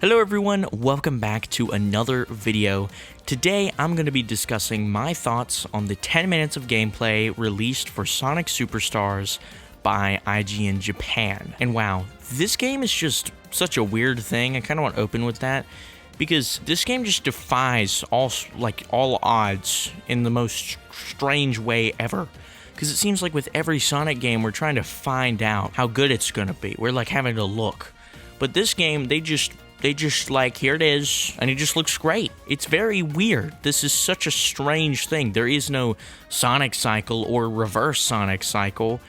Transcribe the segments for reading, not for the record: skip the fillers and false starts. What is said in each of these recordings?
Hello everyone, welcome back to another video. Today I'm going to be discussing my thoughts on the 10 minutes of gameplay released for Sonic Superstars by IGN Japan. And wow, this game is just such a weird thing. I kind of want to open with that because this game just defies all odds in the most strange way ever. Because it seems like with every Sonic game we're trying to find out how good it's going to be. We're like having to look. But this game, they just like, here it is, and it just looks great. It's very weird. This is such a strange thing. There is no Sonic Cycle or reverse Sonic Cycle.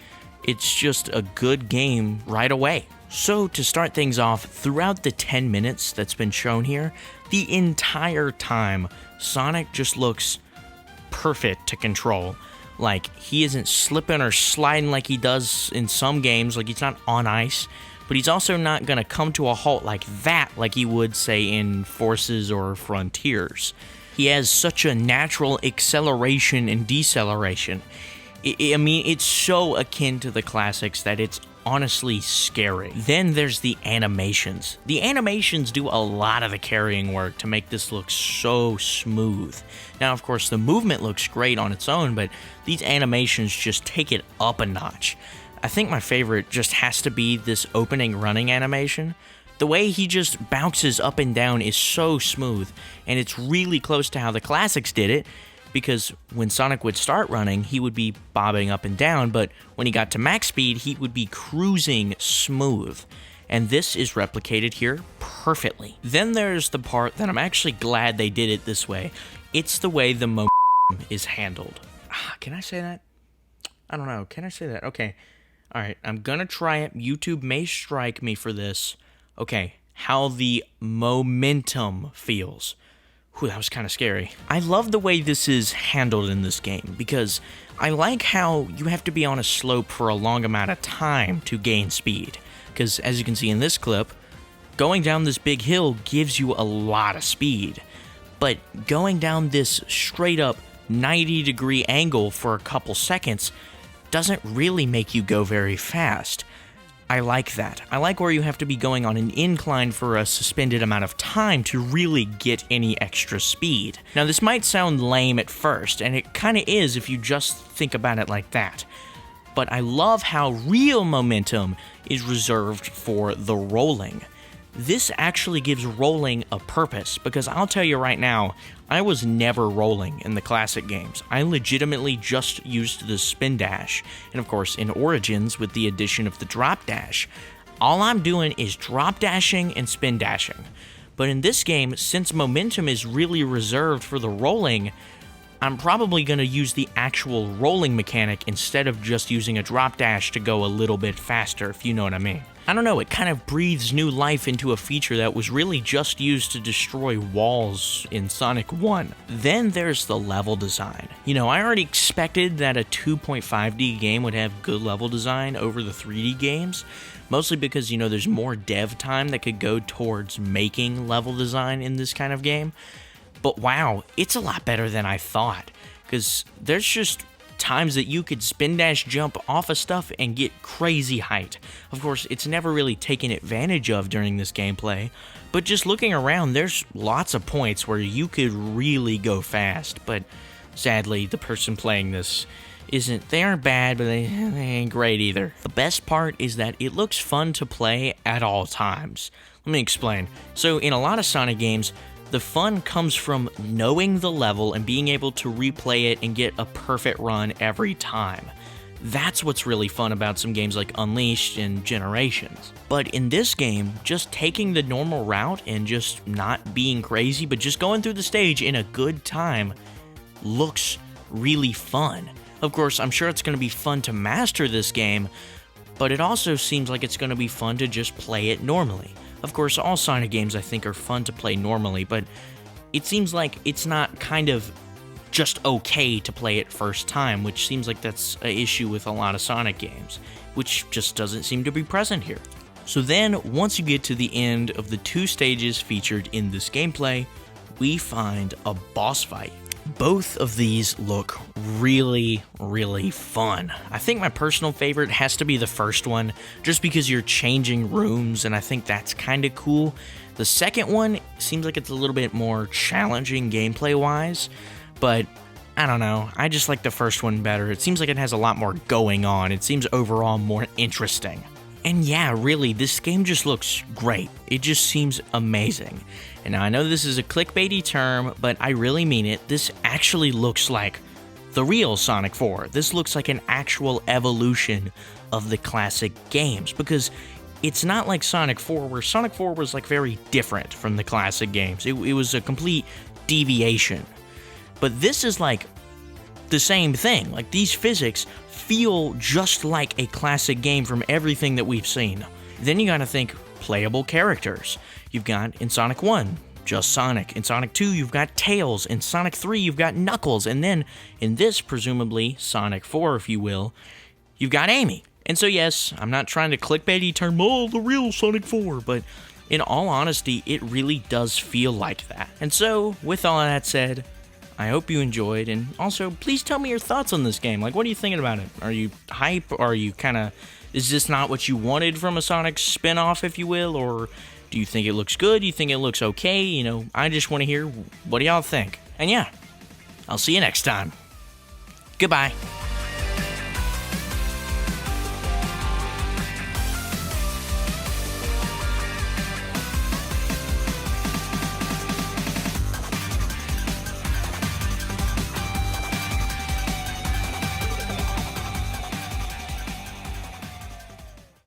It's just a good game right away. So to start things off, throughout the 10 minutes that's been shown here, the entire time, Sonic just looks perfect to control. Like, he isn't slipping or sliding like he does in some games, like he's not on ice. But he's also not going to come to a halt like that, like he would, say, in Forces or Frontiers. He has such a natural acceleration and deceleration. I mean, it's so akin to the classics that it's honestly scary. Then there's the animations. The animations do a lot of the carrying work to make this look so smooth. Now, of course, the movement looks great on its own, but these animations just take it up a notch. I think my favorite just has to be this opening running animation. The way he just bounces up and down is so smooth, and it's really close to how the classics did it, because when Sonic would start running, he would be bobbing up and down, but when he got to max speed, he would be cruising smooth. And this is replicated here perfectly. Then there's the part that I'm actually glad they did it this way. It's the way the momentum is handled. Can I say that? I don't know. Can I say that? Okay. Alright, I'm gonna try it. YouTube may strike me for this. Okay, how the momentum feels. Whew, that was kind of scary. I love the way this is handled in this game, because I like how you have to be on a slope for a long amount of time to gain speed. Because, as you can see in this clip, going down this big hill gives you a lot of speed. But going down this straight up 90-degree angle for a couple seconds doesn't really make you go very fast. I like that. I like where you have to be going on an incline for a suspended amount of time to really get any extra speed. Now, this might sound lame at first, and it kind of is if you just think about it like that. But I love how real momentum is reserved for the rolling. This actually gives rolling a purpose, because I'll tell you right now, I was never rolling in the classic games. I legitimately just used the spin dash, and of course in Origins with the addition of the drop dash, all I'm doing is drop dashing and spin dashing. But in this game, since momentum is really reserved for the rolling, I'm probably going to use the actual rolling mechanic instead of just using a drop dash to go a little bit faster, if you know what I mean. I don't know, it kind of breathes new life into a feature that was really just used to destroy walls in Sonic 1. Then there's the level design. You know, I already expected that a 2.5D game would have good level design over the 3D games, mostly because, you know, there's more dev time that could go towards making level design in this kind of game. But wow, it's a lot better than I thought, because there's just times that you could spin dash jump off of stuff and get crazy height. Of course, it's never really taken advantage of during this gameplay, but just looking around, there's lots of points where you could really go fast, but sadly, the person playing this they aren't bad, but they ain't great either. The best part is that it looks fun to play at all times. Let me explain. So in a lot of Sonic games, the fun comes from knowing the level and being able to replay it and get a perfect run every time. That's what's really fun about some games like Unleashed and Generations. But in this game, just taking the normal route and just not being crazy, but just going through the stage in a good time looks really fun. Of course, I'm sure it's going to be fun to master this game, but it also seems like it's going to be fun to just play it normally. Of course, all Sonic games I think are fun to play normally, but it seems like it's not kind of just okay to play it first time, which seems like that's an issue with a lot of Sonic games, which just doesn't seem to be present here. So then, once you get to the end of the 2 stages featured in this gameplay, we find a boss fight. Both of these look really, really fun. I think my personal favorite has to be the first one, just because you're changing rooms, and I think that's kind of cool. The second one seems like it's a little bit more challenging gameplay-wise, but I don't know. I just like the first one better. It seems like it has a lot more going on. It seems overall more interesting. And yeah, really, this game just looks great. It just seems amazing. And now I know this is a clickbaity term, but I really mean it. This actually looks like the real Sonic 4. This looks like an actual evolution of the classic games, because it's not like Sonic 4, where Sonic 4 was like very different from the classic games. It was a complete deviation. But this is like the same thing. Like, these physics feel just like a classic game from everything that we've seen. Then you gotta think playable characters. You've got, in Sonic 1, just Sonic. In Sonic 2, you've got Tails. In Sonic 3, you've got Knuckles. And then, in this, presumably, Sonic 4, if you will, you've got Amy. And so yes, I'm not trying to clickbaity term, oh, the real Sonic 4, but in all honesty, it really does feel like that. And so, with all that said, I hope you enjoyed, and also, please tell me your thoughts on this game. Like, what are you thinking about it? Are you hype? Are you kind of, is this not what you wanted from a Sonic spin-off, if you will? Or do you think it looks good? Do you think it looks okay? You know, I just want to hear, what do y'all think? And yeah, I'll see you next time. Goodbye.